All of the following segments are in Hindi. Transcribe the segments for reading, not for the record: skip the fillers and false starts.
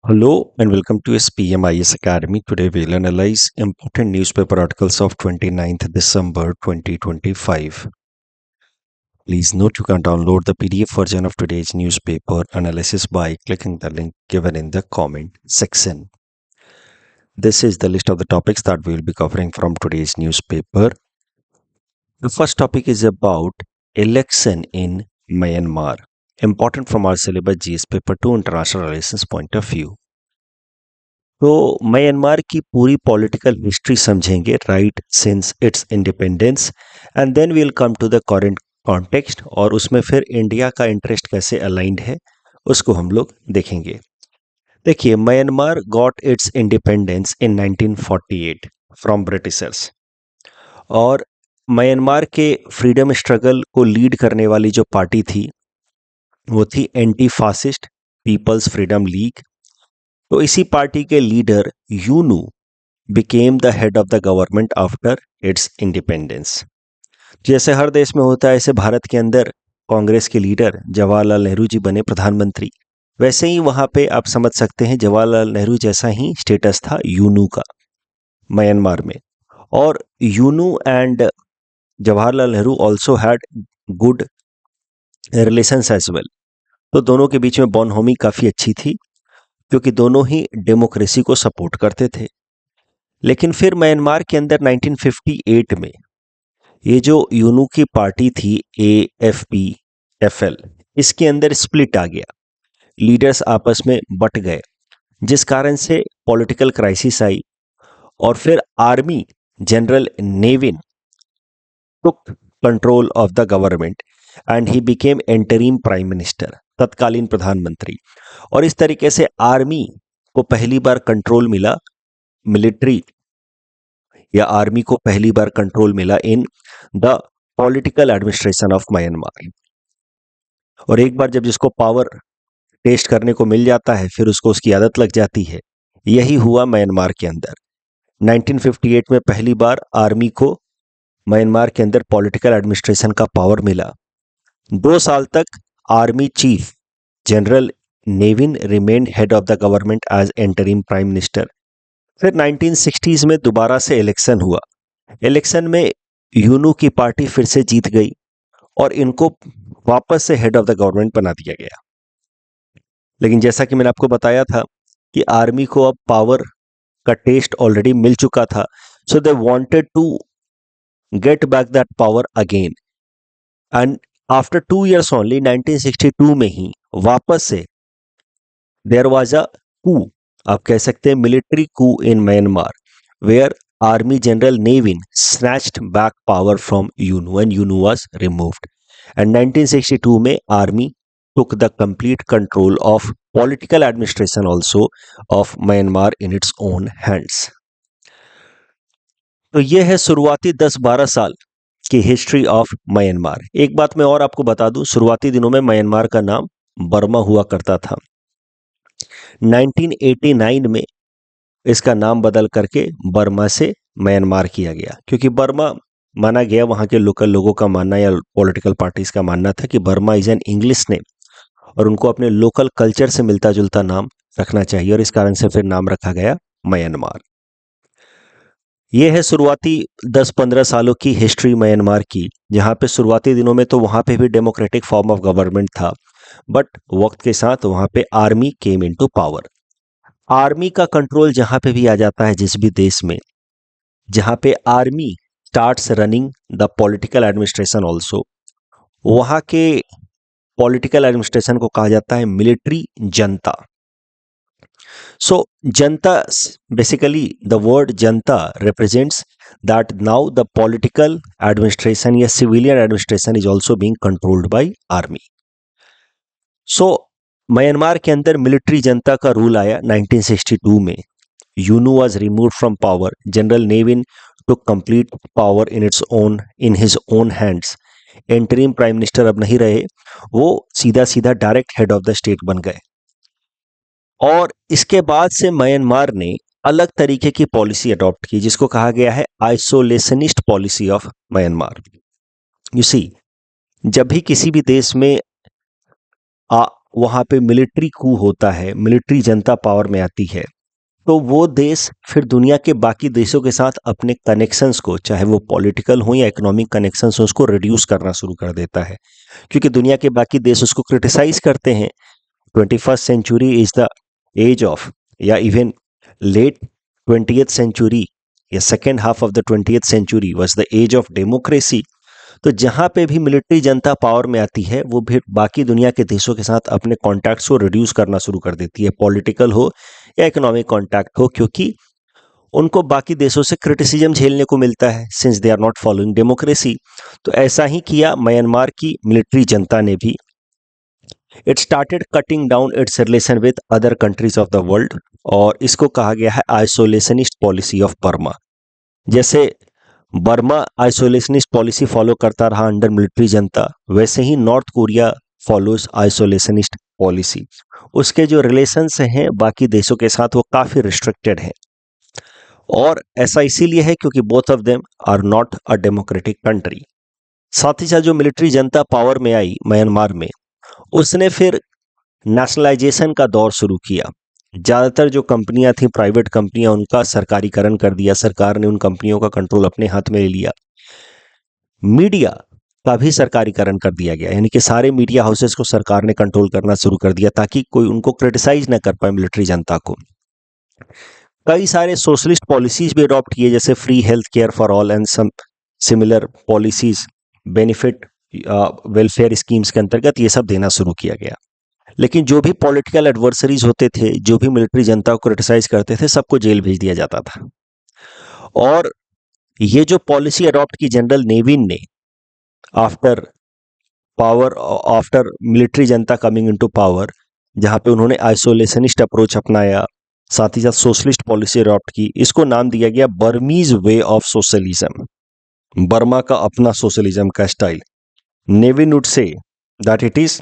Hello and welcome to SPMIS Academy. Today we'll analyze important newspaper articles of 29th December 2025. Please note you can download the PDF version of today's newspaper analysis by clicking the link given in the comment section. This is the list of the topics that we will be covering from today's newspaper. The first topic is about election in Myanmar. Important from our syllabus GS paper 2 international relations point of view. तो म्यांमार की पूरी पॉलिटिकल हिस्ट्री समझेंगे right since its independence and then we'll come to the current context और उसमें फिर इंडिया का इंटरेस्ट कैसे अलाइंड है उसको हम लोग देखेंगे। देखिए, Myanmar got its independence in 1948 from Britishers और म्यांमार के फ्रीडम स्ट्रगल को लीड करने वाली जो पार्टी थी वो थी anti fascist people's freedom league. तो इसी पार्टी के leader U Nu became the head of the government after its independence. जैसे हर देश में होता है ऐसे भारत के अंदर कांग्रेस के लीडर जवाहरलाल नेहरू जी बने प्रधानमंत्री, वैसे ही वहां पे आप समझ सकते हैं जवाहरलाल नेहरू जैसा ही स्टेटस था यूनू का म्यांमार में। और U Nu and Jawaharlal Nehru also had good relations as well. तो दोनों के बीच में बॉनहोमी काफी अच्छी थी क्योंकि दोनों ही डेमोक्रेसी को सपोर्ट करते थे। लेकिन फिर म्यांमार के अंदर 1958 में ये जो यूनू की पार्टी थी AFP-FL, इसके अंदर स्प्लिट आ गया, लीडर्स आपस में बट गए, जिस कारण से पॉलिटिकल क्राइसिस आई और फिर army general Ne Win took control of the government and he became interim prime minister, तत्कालीन प्रधानमंत्री। और इस तरीके से आर्मी को पहली बार कंट्रोल मिला, मिलिट्री या आर्मी को पहली बार कंट्रोल मिला in the political administration of Myanmar. और एक बार जब जिसको पावर टेस्ट करने को मिल जाता है फिर उसको उसकी आदत लग जाती है। यही हुआ म्यांमार के अंदर। 1958 में पहली बार आर्मी को म्यांमार के अंदर पॉलिटिकल एडमिनिस्ट्रेशन का पावर मिला। 2 साल तक army chief general Ne Win remained head of the government as interim prime minister. फिर 1960s में दोबारा से इलेक्शन हुआ। इलेक्शन में यूनू की पार्टी फिर से जीत गई और इनको वापस से हेड ऑफ द गवर्नमेंट बना दिया गया। लेकिन जैसा कि मैंने आपको बताया था कि आर्मी को अब पावर का टेस्ट ऑलरेडी मिल चुका था, so they wanted to get back that power again and after 2 years only 1962 में ही वापस से देयर वाज अ कू, आप कह सकते हैं military coup in Myanmar, where army general Ne Win snatched back power from U Nu and U Nu was removed and 1962 में army took the complete control of political administration also of Myanmar in its own hands. तो ये है शुरुआती 10-12 साल की हिस्ट्री ऑफ म्यांमार। एक बात मैं और आपको बता दूं, शुरुआती दिनों में म्यांमार का नाम बर्मा हुआ करता था। 1989 में इसका नाम बदल करके बर्मा से म्यांमार किया गया, क्योंकि बर्मा माना गया, वहां के लोकल लोगों का मानना या पॉलिटिकल पार्टीज का मानना था कि Burma is an English name और उनको अपने लोकल कल्चर से मिलता जुलता नाम रखना चाहिए, और इस कारण से फिर नाम रखा गया म्यांमार। यह है शुरुआती 10-15 सालों की हिस्ट्री म्यांमार की, जहां पे शुरुआती दिनों में तो वहां पे भी डेमोक्रेटिक फॉर्म ऑफ गवर्नमेंट था, बट वक्त के साथ वहां पे army came into power. Army का कंट्रोल जहां पे भी आ जाता है, जिस भी देश में जहां पे army starts running the political administration also, वहां के पॉलिटिकल एडमिनिस्ट्रेशन को कहा जाता है military Janata. So Janata, basically the word Janata represents that now the political administration या civilian administration is also being controlled by army. So Myanmar के अंदर मिलिट्री जनता का रूल आया 1962 में। U Nu was removed from power. General Ne Win took complete power in his own hands. Interim prime minister अब नहीं रहे, वो सीधा सीधा direct head of the state बन गए। और इसके बाद से म्यांमार ने अलग तरीके की पॉलिसी अडॉप्ट की, जिसको कहा गया है isolationist policy of Myanmar. You see, जब भी किसी भी देश में वहां पे मिलिट्री कू होता है, मिलिट्री जनता पावर में आती है, तो वो देश फिर दुनिया के बाकी देशों के साथ अपने कनेक्शंस को, चाहे वो पॉलिटिकल हो या इकोनॉमिक कनेक्शंस हो, उसको रिड्यूस करना शुरू कर देता है, क्योंकि दुनिया के बाकी देश उसको क्रिटिसाइज करते हैं। 21st century is the age of, या इवन लेट 20th सेंचुरी या second half of the 20th century was the age of democracy. तो जहां पे भी मिलिट्री जनता पावर में आती है, वो भी बाकी दुनिया के देशों के साथ अपने कॉन्टैक्ट्स को रिड्यूस करना शुरू कर देती है, पॉलिटिकल हो या इकोनॉमिक कॉन्टैक्ट हो, क्योंकि उनको बाकी देशों से क्रिटिसिज्म झेलने को मिलता है since they are not following democracy. तो ऐसा ही किया म्यांमार की मिलिट्री जनता ने भी। It started cutting down its relation with other countries of the world, और इसको कहा गया है आइसोलेशनिस्ट पॉलिसी ऑफ बर्मा। जैसे बर्मा आइसोलेशनिस्ट पॉलिसी फॉलो करता रहा अंडर मिलिट्री जनता, वैसे ही North Korea follows isolationist policy. उसके जो रिलेशंस हैं बाकी देशों के साथ वो काफी रिस्ट्रिक्टेड हैं, और ऐसा इसीलिए है क्योंकि both of them are not a democratic country. साथ ही साथ जो मिलिट्री जनता पावर में आई म्यांमार में, उसने फिर नेशनलाइजेशन का दौर शुरू किया। ज़्यादातर जो कंपनियां थी, प्राइवेट कंपनियां, उनका सरकारीकरण कर दिया, सरकार ने उन कंपनियों का कंट्रोल अपने हाथ में ले लिया। मीडिया का भी सरकारीकरण कर दिया गया, यानी कि सारे मीडिया हाउसेस को सरकार ने कंट्रोल करना शुरू कर दिया ताकि कोई उनको क्रिटिसाइज ना कर पाए मिलिट्री जनता को। कई सारे सोशलिस्ट पॉलिसीज भी अडॉप्ट किए, जैसे free health care for all and some similar policies, benefit welfare schemes के अंतर्गत ये सब देना शुरू किया गया। लेकिन जो भी पॉलिटिकल एडवर्सरीज होते थे, जो भी मिलिट्री जनता को क्रिटिसाइज करते थे, सबको जेल भेज दिया जाता था। और ये जो पॉलिसी अडॉप्ट की जनरल नेविन ने आफ्टर मिलिट्री जनता कमिंग इनटू पावर, जहां पे उन्होंने आइसोलेशनिस्ट अप्रोच अपनाया, साथ ही साथ सोशलिस्ट पॉलिसी अडॉप्ट की, इसको नाम दिया गया Burmese way of socialism, Burma का अपना सोशलिज्म का style. Ne Win would say that it is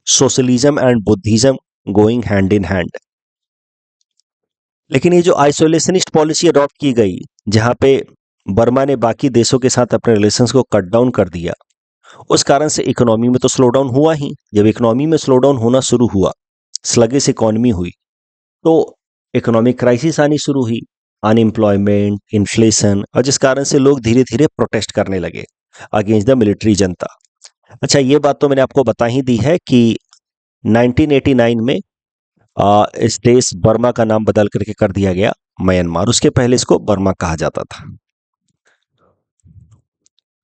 socialism and Buddhism going hand in hand. लेकिन ये जो आइसोलेशनिस्ट पॉलिसी अडॉप्ट की गई, जहां पे बर्मा ने बाकी देशों के साथ अपने रिलेशंस को कट डाउन कर दिया, उस कारण से इकोनॉमी में तो स्लो डाउन हुआ ही। जब इकोनॉमी में स्लो डाउन होना शुरू हुआ, स्लगिश इकोनॉमी हुई, तो इकोनॉमिक क्राइसिस आनी शुरू हुई, अनएम्प्लॉयमेंट, इन्फ्लेशन, और जिस कारण से लोग धीरे धीरे प्रोटेस्ट करने लगे अगेंस्ट द मिलिट्री जनता। अच्छा, ये बात तो मैंने आपको बता ही दी है कि 1989 में इस देश बर्मा का नाम बदल करके कर दिया गया म्यांमार। उसके पहले इसको बर्मा कहा जाता था।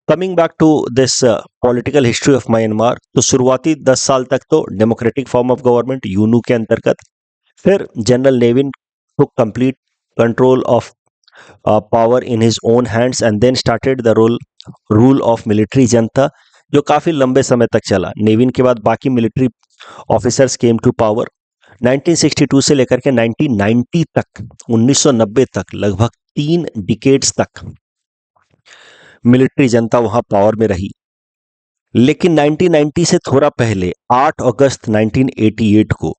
Coming back to this political history of Myanmar, तो शुरुआती 10 साल तक तो democratic form of government U Nu के अंतर्गत, फिर general Ne Win took complete control of power in his own hands and then started the rule of military जनता, जो काफी लंबे समय तक चला। नेविन के बाद बाकी military officers came to power. 1962 से लेकर के 1990 तक, 1990 तक, लगभग 3 डिकेड्स तक मिलिट्री जनता वहां पावर में रही। लेकिन 1990 से थोड़ा पहले 8 अगस्त 1988 को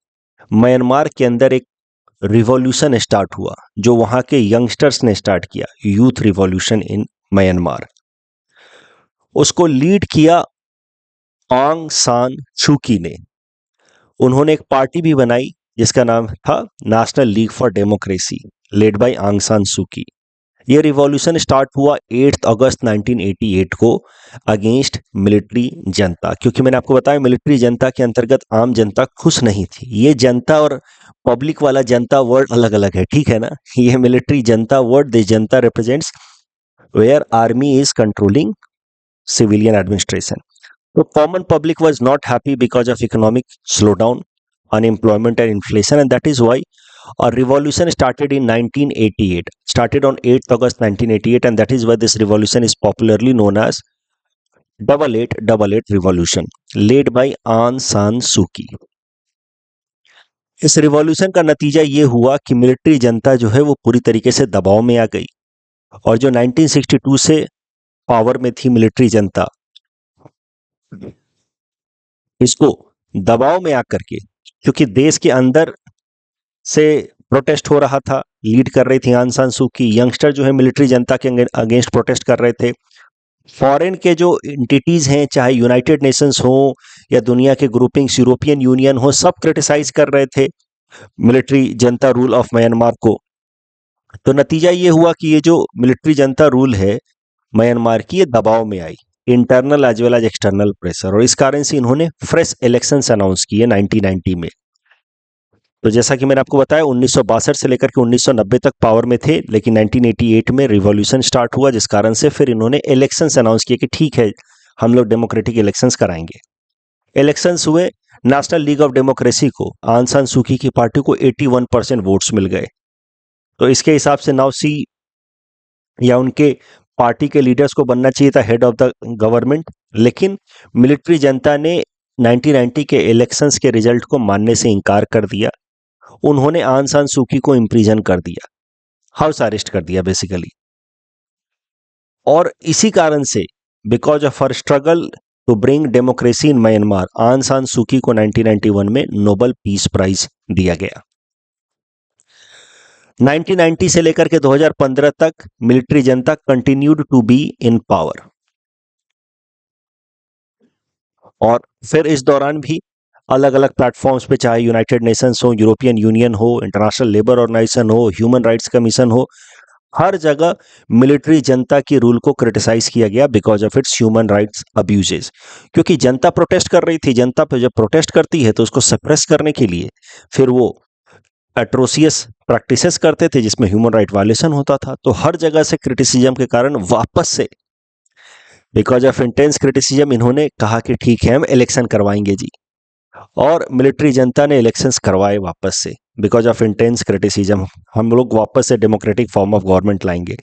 म्यांमार के अंदर एक रिवॉल्यूशन स्टार्ट हुआ, जो वहां के यंगस्टर्स ने स्टार्ट किया, यूथ रिवॉल्यूशन इन म्यांमार। उसको लीड किया आंग सान सूकी ने। उन्होंने एक पार्टी भी बनाई जिसका नाम था national league for democracy, led by आंग सान सूकी। यह रिवॉल्यूशन स्टार्ट हुआ 8 अगस्त 1988 को अगेंस्ट मिलिट्री जनता, क्योंकि मैंने आपको बताया मिलिट्री जनता के अंतर्गत आम जनता खुश नहीं थी। ये जनता और पब्लिक वाला जनता वर्ड अलग अलग है, ठीक है ना। ये military junta word, this junta represents where army is controlling civilian administration. तो common public was not happy because of economic slowdown, unemployment and inflation, and that is why a revolution started in 1988, started on 8th August 1988, and that is why this revolution is popularly known as double eight revolution, led by Aung San Suu Kyi। इस रिवॉल्यूशन का नतीजा ये हुआ कि मिलिट्री जनता जो है वो पूरी तरीके से दबाव में आ गई, और जो 1962 से पावर में थी मिलिट्री जनता, इसको दबाव में आकर के, क्योंकि देश के अंदर से प्रोटेस्ट हो रहा था, लीड कर रही थी आंग सान सू की, यंगस्टर जो है मिलिट्री जनता के अगेंस्ट प्रोटेस्ट कर रहे थे, फॉरेन के जो एंटिटीज हैं, चाहे यूनाइटेड नेशंस हो या दुनिया के ग्रुपिंग्स, यूरोपियन यूनियन हो, सब क्रिटिसाइज कर रहे थे military Janata rule of Myanmar को। तो नतीजा ये हुआ कि ये जो मिलिट्री जनता रूल है म्यांमार की, ये दबाव में आई, internal as well as external pressure, और इस कारण से इन्होंने फ्रेश इलेक्शंस अनाउंस किए 1990 में। तो जैसा कि मैंने आपको बताया 1962 से लेकर के 1990 तक पावर में थे, लेकिन 1988 में रिवॉल्यूशन स्टार्ट हुआ, जिस कारण से फिर इन्होंने इलेक्शंस अनाउंस किए कि ठीक है हम लोग डेमोक्रेटिक इलेक्शंस कराएंगे। इलेक्शंस हुए, नेशनल लीग ऑफ डेमोक्रेसी को, आंग सान सूकी की पार्टी को 81% वोट्स मिल गए। तो इसके हिसाब से नाउ सी या उनके पार्टी के लीडर्स को बनना चाहिए था हेड ऑफ द गवर्नमेंट, लेकिन मिलिट्री जनता ने 1990 के इलेक्शंस के रिजल्ट को मानने से इनकार कर दिया। उन्होंने आंग सान सूकी को इम्प्रिजन कर दिया, हाउस अरेस्ट कर दिया बेसिकली। और इसी कारण से because of her struggle to bring democracy in Myanmar, Aung San सूकी को 1991 में नोबेल पीस प्राइज दिया गया। 1990 से लेकर के 2015 तक military junta continued to be in power, और फिर इस दौरान भी अलग अलग प्लेटफॉर्म्स पे, चाहे यूनाइटेड नेशंस हो, यूरोपियन यूनियन हो, इंटरनेशनल लेबर ऑर्गेनाइजेशन हो, ह्यूमन राइट्स कमीशन हो, हर जगह मिलिट्री जनता की रूल को क्रिटिसाइज किया गया because of its human rights abuses. क्योंकि जनता प्रोटेस्ट कर रही थी, जनता पे जब प्रोटेस्ट करती है तो उसको सप्रेस करने के लिए फिर वो एट्रोसियस प्रैक्टिसेस करते थे जिसमें ह्यूमन राइट वायलेशन होता था। तो हर जगह से क्रिटिसिज्म के कारण वापस से बिकॉज ऑफ इंटेंस क्रिटिसिज्म इन्होंने कहा कि ठीक है हम इलेक्शन करवाएंगे जी, और मिलिट्री जनता ने इलेक्शंस करवाए वापस से। बिकॉज ऑफ इंटेंस क्रिटिसिज्म हम लोग वापस से डेमोक्रेटिक फॉर्म ऑफ गवर्नमेंट लाएंगे।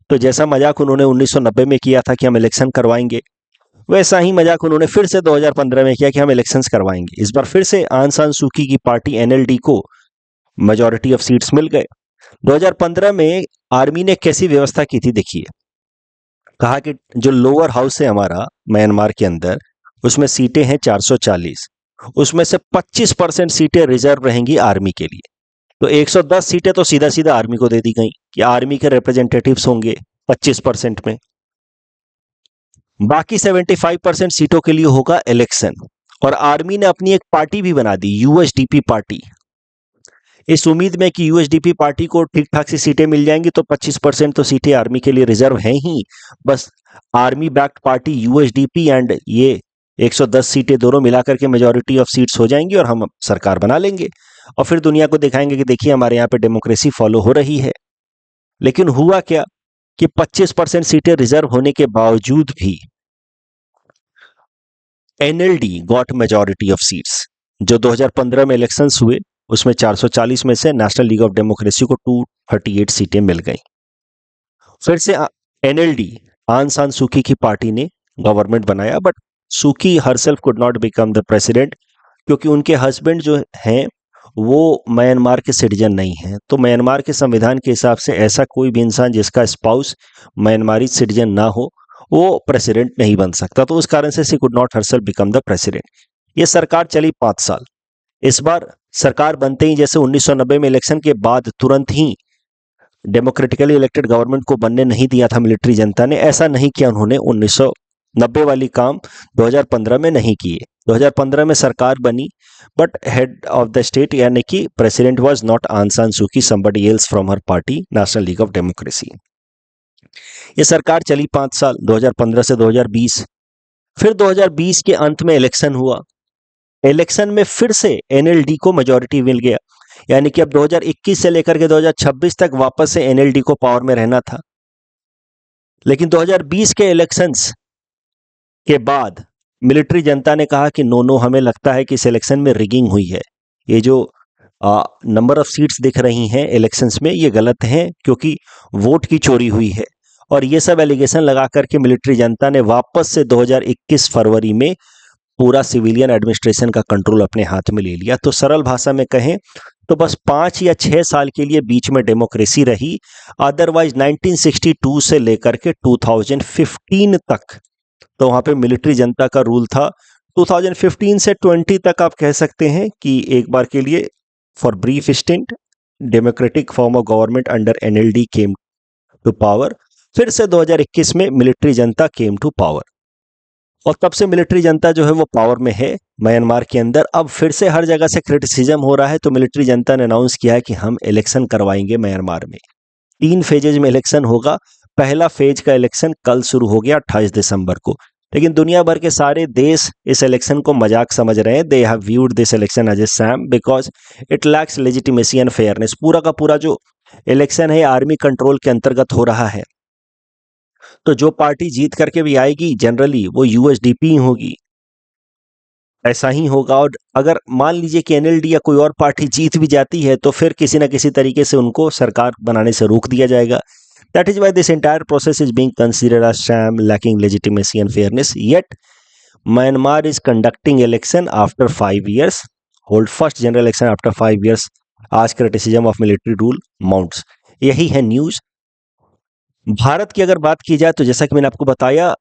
तो जैसा मजाक उन्होंने 1990 में किया था कि हम इलेक्शन करवाएंगे, वैसा ही मजाक उन्होंने फिर से 2015 में किया कि हम इलेक्शंस करवाएंगे। इस बार फिर से आंग सान सूकी की पार्टी एनएलडी को मेजॉरिटी ऑफ सीट्स मिल गए। 2015 में आर्मी ने कैसी व्यवस्था की थी देखिए, कहा कि जो लोअर हाउस है हमारा म्यांमार के अंदर, उसमें सीटें हैं 440, उसमें से 25% सीटें रिजर्व रहेंगी आर्मी के लिए। तो 110 सीटें तो सीधा सीधा आर्मी को दे दी गई कि आर्मी के रिप्रेजेंटेटिव्स होंगे 25% में, बाकी 75% सीटों के लिए होगा इलेक्शन। और आर्मी ने अपनी एक पार्टी भी बना दी, यूएसडीपी पार्टी, इस उम्मीद में कि यूएसडीपी पार्टी को ठीक ठाक सी सीटें मिल जाएंगी, तो 25% तो सीटें आर्मी के लिए रिजर्व हैं ही। बस आर्मी बैक्ड पार्टी यूएसडीपी एंड ये 110 सीटें दोनों मिलाकर के मेजॉरिटी ऑफ सीट्स हो जाएंगी और हम सरकार बना लेंगे, और फिर दुनिया को दिखाएंगे कि देखिए हमारे यहाँ पे डेमोक्रेसी फॉलो हो रही है। लेकिन हुआ क्या कि 25% सीटें रिजर्व होने के बावजूद भी NLD got majority of seats. जो 2015 में इलेक्शंस हुए उसमें 440 में से नेशनल लीग ऑफ डेमोक्रेसी को 238 सीटें मिल गई। फिर से एनएलडी, आंग सान सूकी की पार्टी ने गवर्नमेंट बनाया, but Suki herself could not become the president, क्योंकि उनके हस्बैंड जो हैं वो म्यांमार के सिटीजन नहीं हैं। तो म्यांमार के संविधान के हिसाब से ऐसा कोई भी इंसान जिसका स्पाउस म्यांमारी सिटीजन ना हो वो प्रेसिडेंट नहीं बन सकता। तो उस कारण से she could not herself become the president. ये सरकार चली 5 साल। इस बार सरकार बनते ही, जैसे 1990 में इलेक्शन के बाद तुरंत ही डेमोक्रेटिकली इलेक्टेड गवर्नमेंट को बनने नहीं दिया था मिलिट्री जनता ने, ऐसा नहीं किया उन्होंने। 1990 वाली काम 2015 में नहीं किए। 2015 में सरकार बनी, but head of the state यानी कि प्रेसिडेंट वाज नॉट आंग San Suki, somebody else from her party national league of democracy. ये सरकार चली 5 साल, 2015 से 2020। फिर 2020 के अंत में इलेक्शन हुआ। इलेक्शन में फिर से एनएलडी को मेजॉरिटी मिल गया, यानी कि अब 2021 से लेकर के 2026 तक वापस से एनएलडी को पावर में रहना था। लेकिन 2020 के इलेक्शंस के बाद मिलिट्री जनता ने कहा कि नो, हमें लगता है कि इस इलेक्शन में रिगिंग हुई है। ये जो नंबर ऑफ सीट्स दिख रही हैं इलेक्शंस में, ये गलत हैं, क्योंकि वोट की चोरी हुई है। और ये सब एलिगेशन लगा करके मिलिट्री जनता ने वापस से 2021 फरवरी में पूरा सिविलियन एडमिनिस्ट्रेशन का कंट्रोल अपने हाथ में ले लिया। तो सरल भाषा में कहें तो बस 5 या 6 साल के लिए बीच में डेमोक्रेसी रही। अदरवाइज 1962 से लेकर के 2015 तक तो वहां पे मिलिट्री जनता का रूल था। 2015 से 20 तक आप कह सकते हैं कि एक बार के लिए for brief stint democratic form of government under NLD came to power. फिर से 2021 में military Janata came to power और तब से मिलिट्री जनता जो है वो पावर में है म्यांमार के अंदर। अब फिर से हर जगह से क्रिटिसिज्म हो रहा है, तो मिलिट्री जनता ने अनाउंस किया है कि हम इलेक्शन करवाएंगे म्यांमार में। 3 फेजेज में इलेक्शन होगा। पहला फेज का इलेक्शन कल शुरू हो गया 28 दिसंबर को, लेकिन दुनिया भर के सारे देश इस इलेक्शन को मजाक समझ रहे हैं। They have viewed this election as a sham because it lacks legitimacy and fairness. पूरा का पूरा जो इलेक्शन है आर्मी कंट्रोल के अंतर्गत हो रहा है, तो जो पार्टी जीत करके भी आएगी जनरली वो यूएसडीपी ही होगी, ऐसा ही होगा। और अगर मान लीजिए कि एनएलडी या कोई और पार्टी जीत भी जाती है तो फिर किसी ना किसी तरीके से उनको सरकार बनाने से रोक दिया जाएगा। That is why this entire process is being considered as sham, lacking legitimacy and fairness. Yet Myanmar is conducting election after 5 years, hold first general election after 5 years as criticism of military rule mounts. यही है न्यूज। भारत की अगर बात की जाए तो जैसा कि मैंने आपको बताया,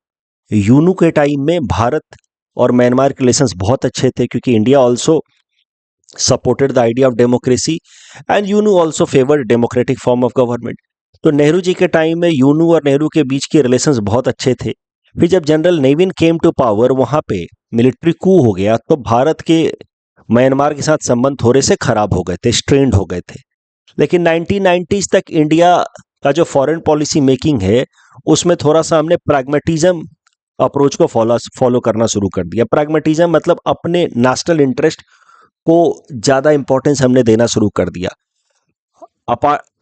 यूनू के टाइम में भारत और म्यांमार के रिलेशंस बहुत अच्छे थे, क्योंकि India also supported the idea of democracy and U Nu also favoured democratic form of government. तो नेहरू जी के टाइम में यूनू और नेहरू के बीच के रिलेशंस बहुत अच्छे थे। फिर जब जनरल नेविन केम टू पावर, वहां पे मिलिट्री कू हो गया, तो भारत के म्यांमार के साथ संबंध थोड़े से खराब हो गए थे, स्ट्रेंड हो गए थे। लेकिन 1990s तक इंडिया का जो फॉरेन पॉलिसी मेकिंग है उसमें थोड़ा सा हमने प्रैग्मेटिज्म अप्रोच को फॉलो करना शुरू कर दिया। प्रैग्मेटिज्म मतलब अपने नेशनल इंटरेस्ट को ज्यादा इंपॉर्टेंस हमने देना शुरू कर दिया,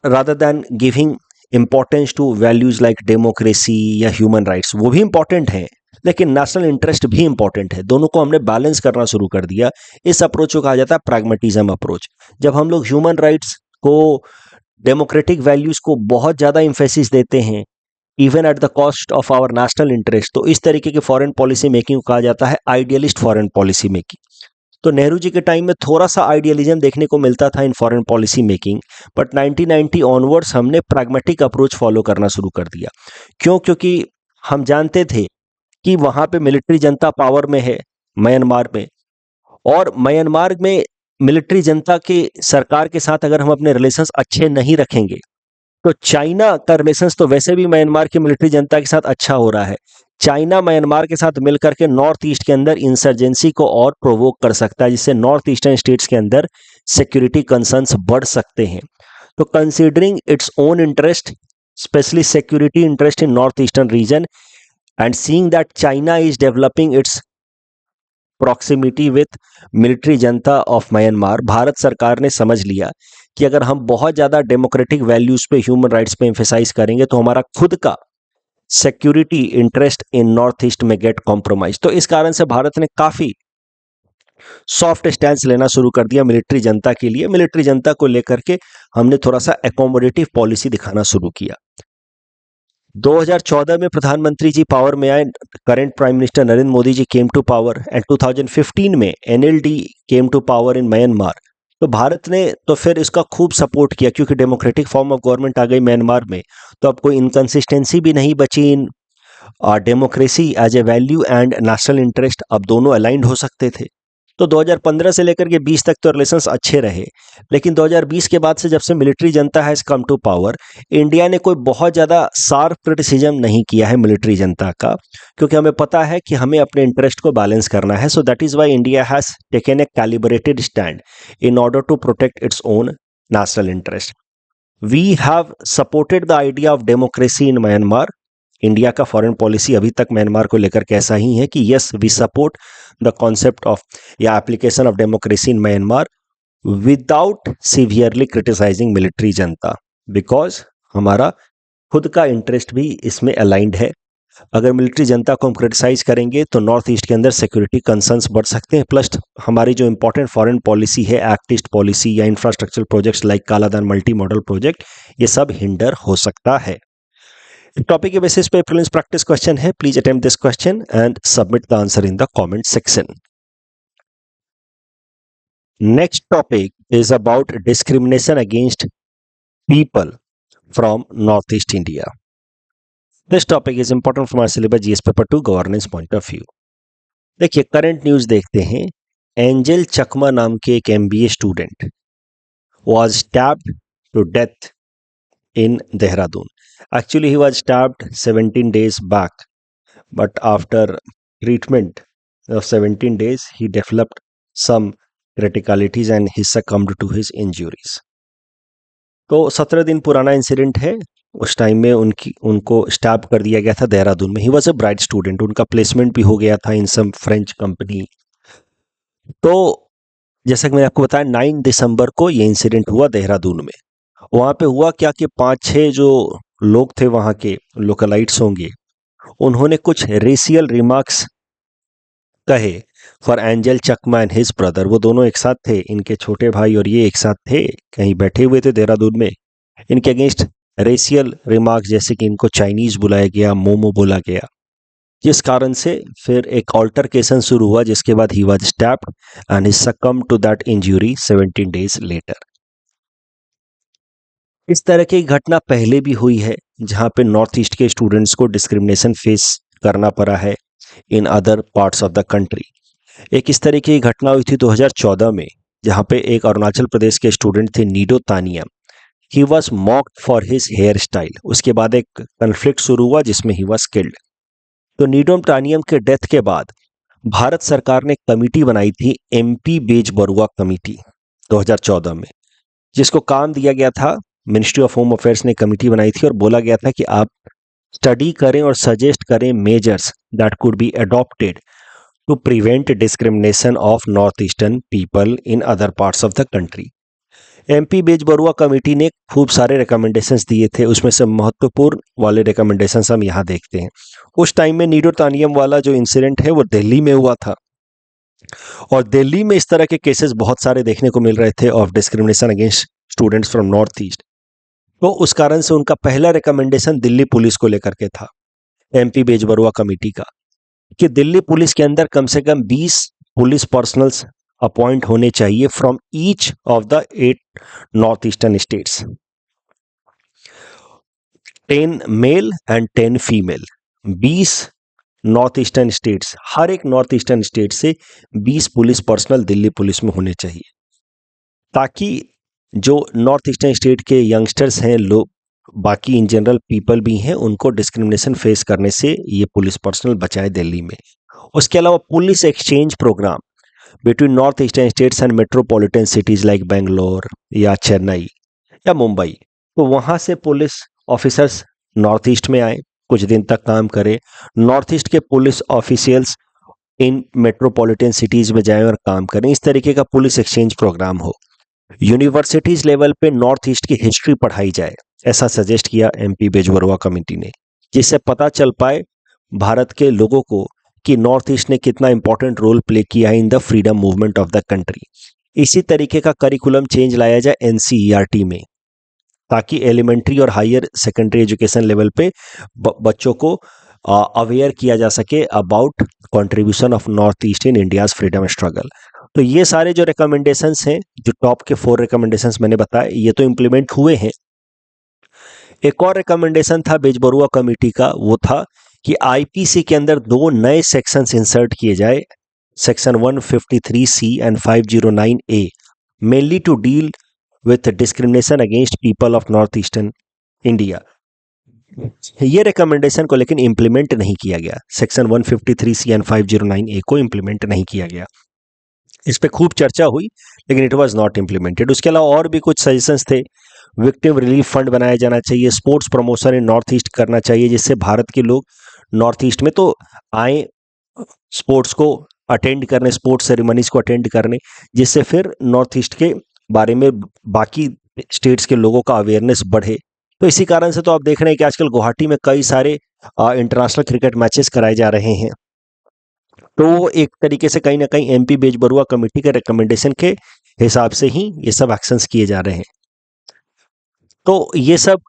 rather than giving importance to values like democracy या ह्यूमन राइट्स। वो भी इंपॉर्टेंट हैं, लेकिन नेशनल इंटरेस्ट भी इंपॉर्टेंट है। दोनों को हमने बैलेंस करना शुरू कर दिया। इस अप्रोच को कहा जाता है प्रैग्मेटिज्म अप्रोच। जब हम लोग ह्यूमन राइट्स को, डेमोक्रेटिक वैल्यूज को बहुत ज्यादा इंफेसिस देते हैं even at the cost of our national interest, तो इस तरीके की फॉरेन पॉलिसी मेकिंग को कहा जाता है आइडियलिस्ट फॉरेन पॉलिसी मेकिंग। तो नेहरू जी के टाइम में थोड़ा सा आइडियलिज्म देखने को मिलता था in foreign policy making, but 1990 onwards हमने प्रैग्मेटिक अप्रोच फॉलो करना शुरू कर दिया। क्यों? क्योंकि हम जानते थे कि वहां पे मिलिट्री जनता पावर में है म्यांमार में, और म्यांमार में मिलिट्री जनता के सरकार के साथ अगर हम अपने रिलेशंस अच्छे नहीं रखेंगे तो चाइना का रिलेशंस तो वैसे भी म्यांमार की मिलिट्री जनता के साथ अच्छा हो रहा है। चाइना म्यांमार के साथ मिलकर के नॉर्थ ईस्ट के अंदर इंसर्जेंसी को और प्रोवोक कर सकता है, जिससे नॉर्थ ईस्टर्न स्टेट्स के अंदर सिक्योरिटी कंसर्न्स बढ़ सकते हैं। तो considering its own interest, specially security interest in north eastern region, and seeing that China is developing it's proximity with military Janata of Myanmar, Bharat सरकार ने समझ लिया कि अगर हम बहुत ज्यादा डेमोक्रेटिक वैल्यूज पे, ह्यूमन राइट्स पे एम्फेसाइज करेंगे तो हमारा खुद का security interest in north east में गेट कॉम्प्रोमाइज। तो इस कारण से भारत ने काफी सॉफ्ट स्टैंड लेना शुरू कर दिया मिलिट्री जनता के लिए। मिलिट्री जनता को लेकर के हमने थोड़ा सा एकोमोडेटिव पॉलिसी दिखाना शुरू किया। 2014 में प्रधानमंत्री जी पावर में आए, current prime minister Narendra Modi ji came to power, and 2015 में NLD came to power in Myanmar. तो भारत ने तो फिर इसका खूब सपोर्ट किया, क्योंकि डेमोक्रेटिक फॉर्म ऑफ गवर्नमेंट आ गई म्यांमार में, तो अब कोई इनकंसिस्टेंसी भी नहीं बची in democracy as a value and national interest. अब दोनों अलाइंड हो सकते थे। तो 2015 से लेकर के 20 तक तो रिलेशंस अच्छे रहे, लेकिन 2020 के बाद से जब से military junta has come to power, India ने कोई बहुत ज़्यादा शार्प क्रिटिसिज्म नहीं किया है मिलिट्री जनता का, क्योंकि हमें पता है कि हमें अपने इंटरेस्ट को बैलेंस करना है। So that is why India has taken a calibrated stand in order to protect its own national interest. We have supported the idea of democracy in Myanmar. India का फॉरेन पॉलिसी अभी तक म्यांमार को लेकर के ऐसा ही है कि yes, we support the concept of या application of democracy in Myanmar without severely criticising military junta, because हमारा खुद का इंटरेस्ट भी इसमें अलाइंड है। अगर मिलिट्री जनता को हम क्रिटिसाइज करेंगे तो नॉर्थ ईस्ट के अंदर सिक्योरिटी कंसर्न्स बढ़ सकते हैं, प्लस हमारी जो इंपॉर्टेंट फॉरेन पॉलिसी है, एक्ट ईस्ट पॉलिसी या infrastructure projects like Kaladan multi modal project, ये सब हिंडर हो सकता है। टॉपिक के बेसिस पे प्रीलिम्स प्रैक्टिस क्वेश्चन है। Please attempt this question and submit the answer in the comment section. Next topic is about discrimination against people from North East India. This topic is important from our syllabus GS paper 2 governance point of view. देखिए, करंट न्यूज देखते हैं। एंजल चकमा नाम के एक MBA student was stabbed to death in Dehradun. Actually, he was stabbed 17 days back, but after treatment of 17 days, he developed some criticalities and he succumbed to his injuries. तो 17 दिन पुराना इंसिडेंट है। उस टाइम में उनको स्टैब कर दिया गया था देहरादून में। He was a bright student, उनका प्लेसमेंट भी हो गया था इन सम फ्रेंच कंपनी। तो जैसा कि मैंने आपको बताया 9 दिसंबर को ये इंसिडेंट हुआ देहरादून में। वहां पे हुआ क्या कि 5-6 जो लोग थे वहां के लोकलाइट्स होंगे, उन्होंने कुछ रेशियल रिमार्क्स कहे for angel Chakma and his brother. वो दोनों एक साथ थे, इनके छोटे भाई और ये एक साथ थे, कहीं बैठे हुए थे देहरादून में। इनके अगेंस्ट रेशियल रिमार्क्स जैसे कि इनको चाइनीज बुलाया गया, मोमो बोला गया, जिस कारण से फिर एक ऑल्टरकेशन शुरू हुआ, जिसके बाद ही was stabbed and he succumbed to that injury 17 days later. इस तरह की घटना पहले भी हुई है जहां पे नॉर्थ ईस्ट के स्टूडेंट्स को डिस्क्रिमिनेशन फेस करना पड़ा है इन other parts of the country. एक इस तरह की घटना हुई थी 2014 में, जहां पे एक अरुणाचल प्रदेश के स्टूडेंट थे Nido Tania. He was mocked for his hair style. उसके बाद एक कन्फ्लिक्ट शुरू हुआ जिसमें ही वॉज किल्ड। तो नीडोम टानियम के डेथ के बाद भारत सरकार ने कमिटी बनाई थी, एमपी बेज बरुआ कमिटी 2014 में, जिसको काम दिया गया था, मिनिस्ट्री ऑफ होम अफेयर्स ने कमिटी बनाई थी और बोला गया था कि आप स्टडी करें और सजेस्ट करें measures that could be adopted to prevent discrimination of north eastern people in other parts of the country. MP Bezbaruah committee ने खूब सारे रिकमेंडेशंस दिए थे, उसमें से महत्वपूर्ण वाले रिकमेंडेशंस हम यहाँ देखते हैं। उस टाइम में नीडो तानियम वाला जो इंसिडेंट है वो दिल्ली में हुआ था, और दिल्ली में इस तरह के केसेस बहुत सारे देखने को मिल रहे थे of discrimination against students from North east. तो उस कारण से उनका पहला रिकमेंडेशन दिल्ली पुलिस को लेकर के था, एमपी बेज बरुआ कमेटी का, कि दिल्ली पुलिस के अंदर कम से कम 20 पुलिस पर्सनल्स अपॉइंट होने चाहिए from each of the 8 north eastern states, 10 male and 10 female. 20 north eastern states, हर एक नॉर्थ ईस्टर्न स्टेट से 20 पुलिस पर्सनल दिल्ली पुलिस में होने चाहिए, ताकि जो नॉर्थ ईस्टर्न स्टेट के यंगस्टर्स हैं, लोग बाकी इन जनरल पीपल भी हैं, उनको डिस्क्रिमिनेशन फेस करने से ये पुलिस पर्सनल बचाए दिल्ली में। उसके अलावा police exchange program between north eastern states and metropolitan cities like Bangalore या चेन्नई या मुंबई। तो वहां से पुलिस ऑफिसर्स नॉर्थ ईस्ट में आए, कुछ दिन तक काम करे, नॉर्थ ईस्ट के police officials in metropolitan cities में जाएं और काम करें। इस तरीके का पुलिस एक्सचेंज प्रोग्राम हो। यूनिवर्सिटीज लेवल पे नॉर्थ ईस्ट की हिस्ट्री पढ़ाई जाए, ऐसा सजेस्ट किया एमपी बेज बरुआ कमेटी ने, जिससे पता चल पाए भारत के लोगों को कि नॉर्थ ईस्ट ने कितना इंपॉर्टेंट रोल प्ले किया है in the freedom movement of the country. इसी तरीके का करिकुलम चेंज लाया जाए एनसीईआरटी में, ताकि एलिमेंट्री और हायर सेकेंडरी एजुकेशन लेवल पे बच्चों को अवेयर किया जा सके about contribution of north east in India's freedom struggle. तो ये सारे जो रिकमेंडेशंस हैं, जो टॉप के 4 रिकमेंडेशंस मैंने बताए, ये तो इम्प्लीमेंट हुए हैं। एक और रिकमेंडेशन था बेज बरुआ कमेटी का, वो था कि आईपीसी के अंदर 2 नए सेक्शंस इंसर्ट किए जाए, section 153C and 509A, mainly to deal with discrimination against people of north eastern India. ये रिकमेंडेशन को लेकिन इंप्लीमेंट नहीं किया गया, सेक्शन 153C एंड 509A को इंप्लीमेंट नहीं किया गया। इस पे खूब चर्चा हुई लेकिन इट वाज नॉट इम्प्लीमेंटेड। उसके अलावा और भी कुछ सजेशंस थे। विक्टिम रिलीफ फंड बनाया जाना चाहिए, स्पोर्ट्स प्रमोशन इन नॉर्थ ईस्ट करना चाहिए, जिससे भारत के लोग नॉर्थ ईस्ट में तो आए स्पोर्ट्स को अटेंड करने, स्पोर्ट्स सेरेमनीज को अटेंड करने, जिससे फिर नॉर्थ ईस्ट के बारे में बाकी स्टेट्स के लोगों का अवेयरनेस बढ़े। तो इसी कारण से तो आप देख रहे हैं कि आजकल गुवाहाटी में कई सारे इंटरनेशनल क्रिकेट मैचेस कराए जा रहे हैं। तो एक तरीके से कहीं ना कहीं एमपी बेज बरुआ कमेटी के रिकमेंडेशन के हिसाब से ही ये सब एक्शंस किए जा रहे हैं। तो ये सब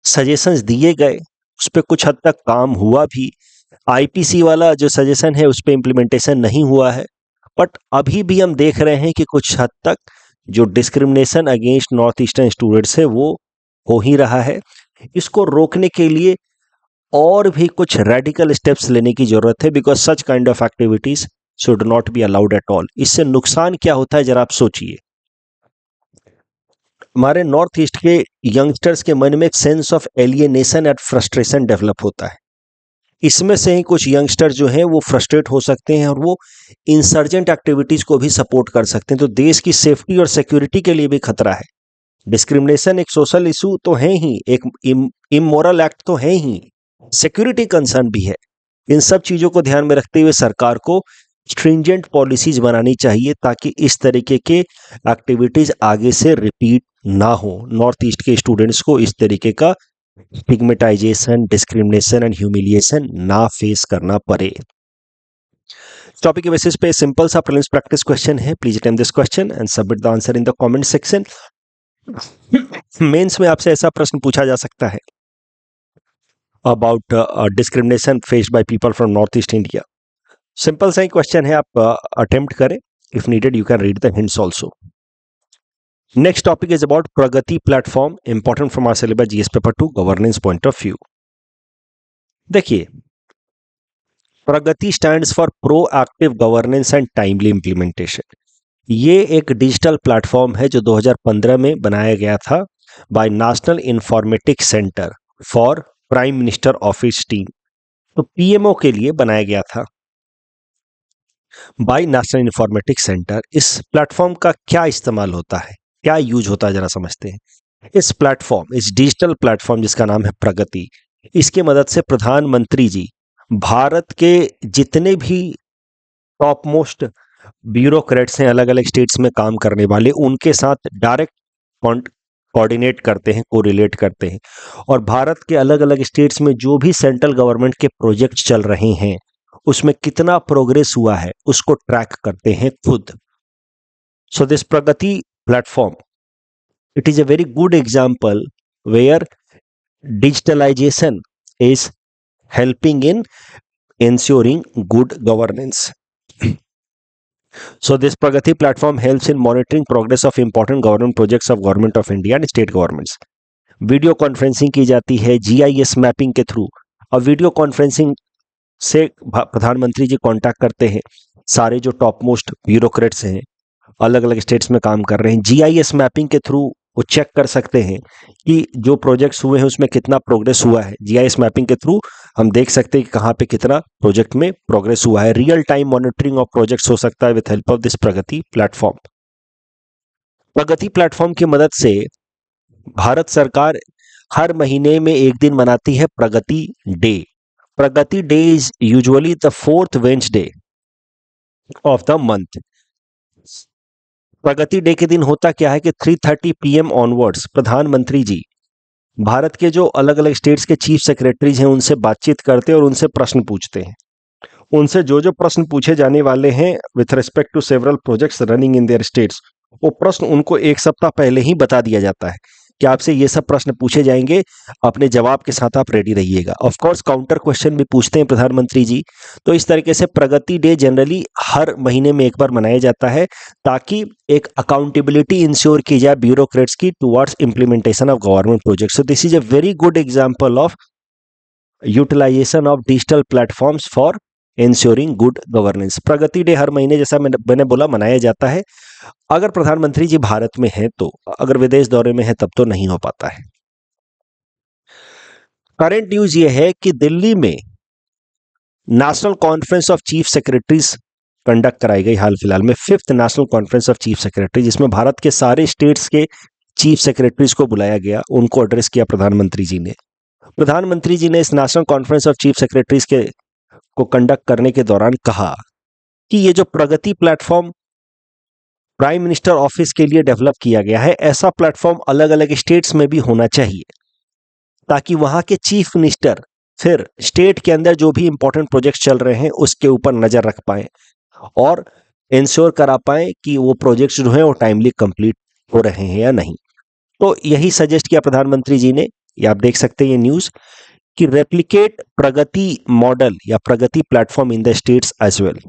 सजेशंस दिए गए, उस पर कुछ हद तक काम हुआ भी। आईपीसी वाला जो सजेशन है उस पर इम्प्लीमेंटेशन नहीं हुआ है, बट अभी भी हम देख रहे हैं कि कुछ हद तक जो discrimination against north eastern students है वो हो ही रहा है। इसको रोकने के लिए और भी कुछ रेडिकल स्टेप्स लेने की जरूरत है, because such kind of activities should not be allowed at all. इससे नुकसान क्या होता है जरा आप सोचिए। हमारे नॉर्थ ईस्ट के यंगस्टर्स के मन में एक sense of alienation and frustration develop होता है। इसमें से ही कुछ यंगस्टर जो हैं वो फ्रस्ट्रेट हो सकते हैं और वो इंसर्जेंट एक्टिविटीज को भी सपोर्ट कर सकते हैं, तो देश की सेफ्टी और सिक्योरिटी के लिए भी खतरा है। डिस्क्रिमिनेशन एक सोशल इशू तो है ही, एक इमोरल एक्ट तो है ही, सिक्योरिटी कंसर्न भी है। इन सब चीजों को ध्यान में रखते हुए सरकार को स्ट्रिंजेंट पॉलिसीज बनानी चाहिए ताकि इस तरीके के एक्टिविटीज आगे से रिपीट ना हो, नॉर्थ ईस्ट के स्टूडेंट्स को इस तरीके का स्टिग्मेटाइजेशन, डिस्क्रिमिनेशन एंड ह्यूमिलिएशन ना फेस करना पड़े। टॉपिक के बेसिस पे सिंपल सा प्रीलिम्स प्रैक्टिस क्वेश्चन है। Please attempt this question and submit the answer in the comment section. Mains में आपसे ऐसा प्रश्न पूछा जा सकता है about discrimination faced by people from North East India. Simple सा ही क्वेश्चन है, आप अटेम्प्ट करें। If needed you can read the hints also. Next topic is about Pragati platform, important from our syllabus GS paper 2 governance point of view. देखिए, Pragati stands for proactive governance and timely implementation. ये एक डिजिटल प्लेटफॉर्म है जो 2015 में बनाया गया था by National Informatics Centre for prime minister office team. तो पीएमओ के लिए बनाया गया था बाय नेशनल इंफॉर्मेटिक्स सेंटर। इस प्लेटफॉर्म का क्या इस्तेमाल होता है, क्या यूज होता है, जरा समझते हैं। इस प्लेटफॉर्म, इस डिजिटल प्लेटफॉर्म जिसका नाम है प्रगति, इसकी मदद से प्रधानमंत्री जी भारत के जितने भी टॉप मोस्ट ब्यूरोक्रेट्स हैं, अलग अलग स्टेट्स में काम करने वाले, उनके साथ डायरेक्ट कोऑर्डिनेट करते हैं, कोरिलेट करते हैं, और भारत के अलग अलग स्टेट्स में जो भी सेंट्रल गवर्नमेंट के प्रोजेक्ट चल रहे हैं उसमें कितना प्रोग्रेस हुआ है उसको ट्रैक करते हैं खुद। So this Pragati platform, it is a very good example where digitalization is helping in ensuring good governance. So this Pragati platform helps in monitoring progress of important government projects of Government of India and state governments. Video conferencing की जाती है जीआईएस मैपिंग के थ्रू, और वीडियो कॉन्फ्रेंसिंग से प्रधानमंत्री जी कांटेक्ट करते हैं सारे जो टॉप मोस्ट ब्यूरोक्रेट्स हैं, अलग अलग स्टेट्स में काम कर रहे हैं। जीआईएस मैपिंग के थ्रू वो चेक कर सकते हैं कि जो प्रोजेक्ट्स हुए हैं उसमें कितना प्रोग्रेस हुआ है। जीआईएस मैपिंग के थ्रू हम देख सकते हैं कि कहाँ पे कितना प्रोजेक्ट में प्रोग्रेस हुआ है। Real time monitoring of projects हो सकता है with help of this Pragati platform. Pragati platform की मदद से भारत सरकार हर महीने में एक दिन मनाती है Pragati day. Pragati day is usually the 4th Wednesday of the month. Pragati day के दिन होता क्या है कि 3:30 PM ऑनवर्ड्स प्रधानमंत्री जी भारत के जो अलग अलग स्टेट्स के चीफ सेक्रेटरीज हैं उनसे बातचीत करते हैं और उनसे प्रश्न पूछते हैं। उनसे जो जो प्रश्न पूछे जाने वाले हैं with respect to several projects running in their states, वो प्रश्न उनको एक सप्ताह पहले ही बता दिया जाता है कि आपसे ये सब प्रश्न पूछे जाएंगे, अपने जवाब के साथ आप रेडी रहिएगा। ऑफ कोर्स काउंटर क्वेश्चन भी पूछते हैं प्रधानमंत्री जी। तो इस तरीके से प्रगति डे जनरली हर महीने में एक बार मनाया जाता है ताकि एक अकाउंटेबिलिटी इंश्योर की जाए ब्यूरोक्रेट्स की towards implementation of government project. So this is a very good example of utilisation of digital platforms for ensuring good governance. Pragati day हर महीने, जैसा मैंने बोला, मनाया जाता है। अगर प्रधानमंत्री जी भारत में हैं तो, अगर विदेश दौरे में है तब तो नहीं हो पाता है। करंट न्यूज ये है कि दिल्ली में national conference of chief secretaries conduct कराई गई हाल फिलहाल में, 5th national conference of chief secretary, जिसमें भारत के सारे स्टेट्स के चीफ सेक्रेटरीज को बुलाया गया, उनको एड्रेस किया प्रधानमंत्री जी ने। प्रधानमंत्री जी ने इस national conference of chief secretaries को कंडक्ट करने के दौरान कहा कि ये जो प्रगति प्लेटफॉर्म प्राइम मिनिस्टर ऑफिस के लिए डेवलप किया गया है, ऐसा प्लेटफॉर्म अलग अलग स्टेट्स में भी होना चाहिए ताकि वहां के चीफ मिनिस्टर फिर स्टेट के अंदर जो भी इंपॉर्टेंट प्रोजेक्ट्स चल रहे हैं उसके ऊपर नजर रख पाए और इंश्योर करा पाए कि वो प्रोजेक्ट्स जो हैं वो टाइमली कंप्लीट हो रहे हैं या नहीं। तो यही सजेस्ट किया प्रधानमंत्री जी ने। ये आप देख सकते हैं ये न्यूज कि रेप्लिकेट प्रगति मॉडल या Pragati platform in the states as well.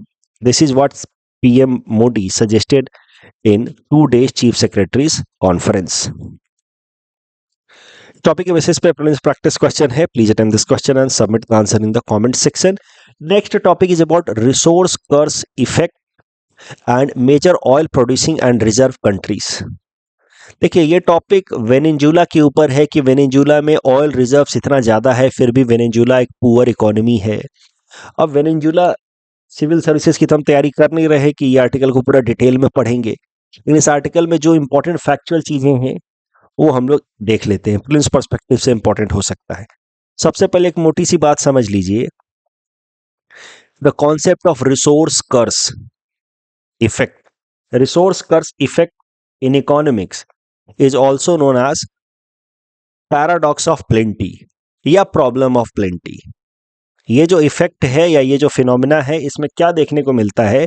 This is what PM Modi suggested in 2 days chief secretaries conference. Topic के बेसिस पे प्रीलिम्स प्रैक्टिस क्वेश्चन है। Please attempt this question and submit the answer in the comment section. Next topic is about resource curse effect and major oil producing and reserve countries. देखिए ये टॉपिक वेनेजुला के ऊपर है कि वेनेजुला में ऑयल रिजर्व्स इतना ज़्यादा है फिर भी वेनेजुला एक पुअर इकोनॉमी है। अब वेनेजुला सिविल सर्विसेज की तो हम तैयारी कर नहीं रहे कि ये आर्टिकल को पूरा डिटेल में पढ़ेंगे, लेकिन इस आर्टिकल में जो इंपॉर्टेंट फैक्चुअल चीज़ें हैं वो हम लोग देख लेते हैं, प्रिलिम्स पर्सपेक्टिव से इंपॉर्टेंट हो सकता है। सबसे पहले एक मोटी सी बात समझ लीजिए, the concept of resource curse effect. Resource curse effect in economics is also known as paradox of plenty या प्रॉब्लम ऑफ प्लेंटी। ये जो इफेक्ट है या ये जो फिनोमिना है, इसमें क्या देखने को मिलता है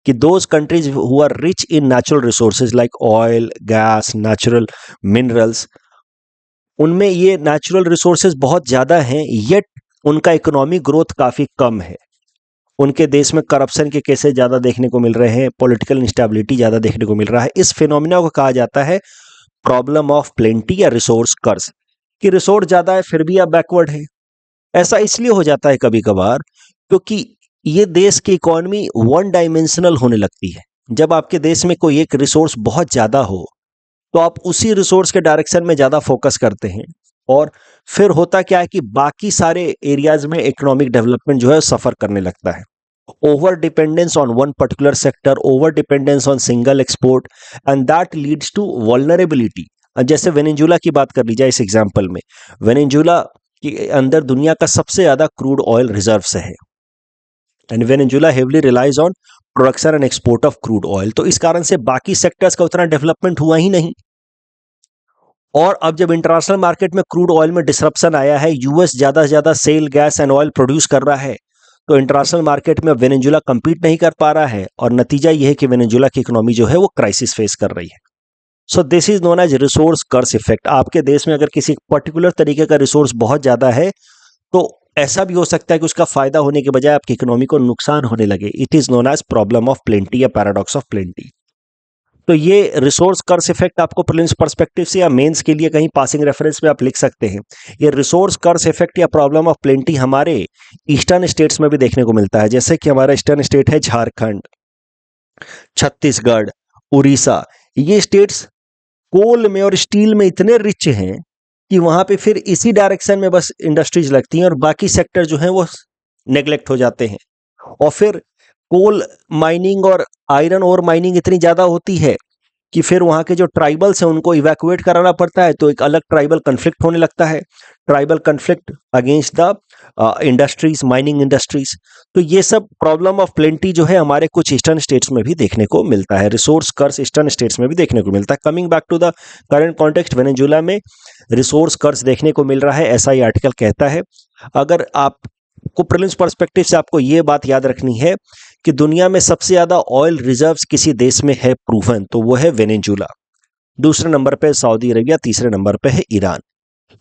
कि those countries who are rich in natural resources like oil, gas, natural minerals, उनमें ये नेचुरल रिसोर्सेज बहुत ज़्यादा हैं, येट उनका इकोनॉमिक ग्रोथ काफ़ी कम है। उनके देश में करप्शन के केसेस ज़्यादा देखने को मिल रहे हैं, पॉलिटिकल इंस्टेबिलिटी ज़्यादा देखने को मिल रहा है। इस फिनोमिना को कहा जाता है प्रॉब्लम ऑफ प्लेंटी या रिसोर्स कर्स, कि रिसोर्स ज़्यादा है फिर भी आप बैकवर्ड है। ऐसा इसलिए हो जाता है कभी कभार क्योंकि ये देश की इकोनॉमी वन डायमेंशनल होने लगती है। जब आपके देश में कोई एक रिसोर्स बहुत ज़्यादा हो तो आप उसी रिसोर्स के डायरेक्शन में ज़्यादा फोकस करते हैं, और फिर होता क्या है कि बाकी सारे एरियाज में इकोनॉमिक डेवलपमेंट जो है सफ़र करने लगता है। Over dependence on one particular sector, over dependence on single export, and that leads to vulnerability. जैसे वेनेजुला की बात कर ली जाए इस एग्जाम्पल में, वेनेजुला के अंदर दुनिया का सबसे ज़्यादा क्रूड ऑयल रिजर्व्स है, and Venezuela heavily relies on production and export of crude oil. तो इस कारण से बाकी सेक्टर्स का उतना डेवलपमेंट हुआ ही नहीं। और अब जब इंटरनेशनल मार्केट में क्रूड ऑयल में डिसरप्शन आया है, यूएस ज़्यादा से ज़्यादा shale gas and oil produce कर रहा है, तो इंटरनेशनल मार्केट में वेनेजुला compete नहीं कर पा रहा है, और नतीजा यह है कि वेनेजुला की इकोनॉमी जो है वो क्राइसिस फेस कर रही है। So this is known as resource curse effect. आपके देश में अगर किसी पर्टिकुलर तरीके का रिसोर्स बहुत ज़्यादा है तो ऐसा भी हो सकता है कि उसका फायदा होने के बजाय आपकी इकोनॉमी को नुकसान होने लगे। It is known as problem of plenty या पैराडॉक्स ऑफ प्लेंटी। तो ये रिसोर्स कर्स इफेक्ट आपको प्रीलिम्स पर्सपेक्टिव से या मेंस के लिए कहीं पासिंग रेफरेंस में आप लिख सकते हैं। ये रिसोर्स कर्स इफेक्ट या प्रॉब्लम ऑफ प्लेंटी हमारे ईस्टर्न स्टेट्स में भी देखने को मिलता है, जैसे कि हमारा ईस्टर्न स्टेट है झारखंड, छत्तीसगढ़, उड़ीसा। ये स्टेट्स कोल में और स्टील में इतने रिच हैं कि वहां पे फिर इसी डायरेक्शन में बस इंडस्ट्रीज लगती हैं और बाकी सेक्टर जो हैं वो नेग्लेक्ट हो जाते हैं। और फिर कोल माइनिंग और आयरन ओर माइनिंग इतनी ज़्यादा होती है कि फिर वहाँ के जो ट्राइबल्स हैं उनको इवैक्यूएट कराना पड़ता है, तो एक अलग ट्राइबल कन्फ्लिक्ट होने लगता है, tribal conflict against the industries, mining industries. तो ये सब प्रॉब्लम ऑफ प्लेंटी जो है हमारे कुछ ईस्टर्न स्टेट्स में भी देखने को मिलता है, रिसोर्स कर्स ईस्टर्न स्टेट्स में भी देखने को मिलता है। Coming back to the current context, Venezuela में रिसोर्स कर्स देखने को मिल रहा है, ऐसा ये आर्टिकल कहता है। अगर आपको प्रीलिम्स पर्सपेक्टिव से आपको ये बात याद रखनी है कि दुनिया में सबसे ज़्यादा ऑयल रिजर्व्स किसी देश में है प्रूवन, तो वो है वेनेजुला। दूसरे नंबर पे सऊदी अरेबिया, तीसरे नंबर पे है ईरान।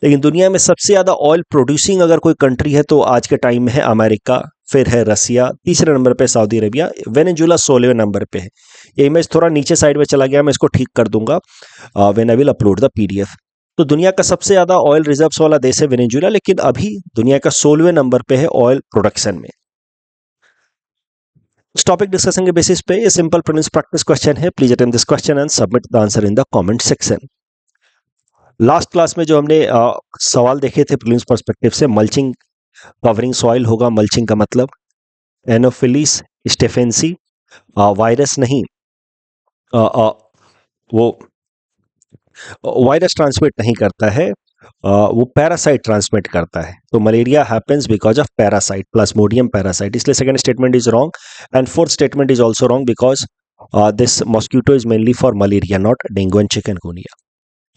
लेकिन दुनिया में सबसे ज़्यादा ऑयल प्रोड्यूसिंग अगर कोई कंट्री है तो आज के टाइम में है अमेरिका, फिर है रसिया, तीसरे नंबर पे सऊदी अरेबिया, वेनेजुला 16वें नंबर पे है। ये इमेज थोड़ा नीचे साइड में चला गया, मैं इसको ठीक कर दूंगा when I will upload the PDF. तो दुनिया का सबसे ज़्यादा ऑयल रिजर्व्स वाला देश है वेनेजुला, लेकिन अभी दुनिया का 16वें नंबर पे है ऑयल प्रोडक्शन में। इस टॉपिक डिस्कशन के बेसिस पे ये सिंपल प्रीलिम्स प्रैक्टिस क्वेश्चन है। Please attempt this question and submit the answer in the comment section. Last class में जो हमने सवाल देखे थे प्रीलिम्स पर्सपेक्टिव से, मल्चिंग कवरिंग सॉइल होगा, मल्चिंग का मतलब एनोफिलिस स्टेफेंसी वायरस नहीं, वो वायरस ट्रांसमिट नहीं करता है, वो पैरासाइट ट्रांसमिट करता है। तो malaria happens because of parasite, plasmodium parasite, इसलिए second statement is wrong and fourth statement is also wrong because this mosquito is mainly for malaria not dengue and chikungunya.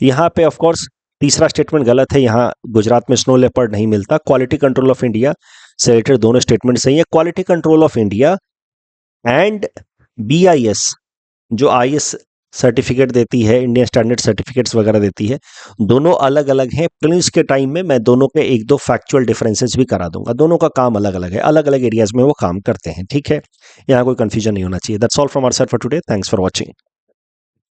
यहाँ पे ऑफ कोर्स तीसरा स्टेटमेंट गलत है, यहाँ गुजरात में स्नो लेपर्ड नहीं मिलता। क्वालिटी कंट्रोल ऑफ इंडिया से रिलेटेड दोनों स्टेटमेंट सही है। Quality control of India and BIS जो IS सर्टिफिकेट देती है, इंडियन स्टैंडर्ड सर्टिफिकेट्स वगैरह देती है, दोनों अलग अलग हैं। प्रीलिम्स के टाइम में मैं दोनों के एक दो फैक्चुअल डिफरेंसेस भी करा दूंगा। दोनों का काम अलग अलग है, अलग अलग एरियाज में वो काम करते हैं, ठीक है। यहाँ कोई कंफ्यूजन नहीं होना चाहिए। That's all from our side for today. Thanks for watching.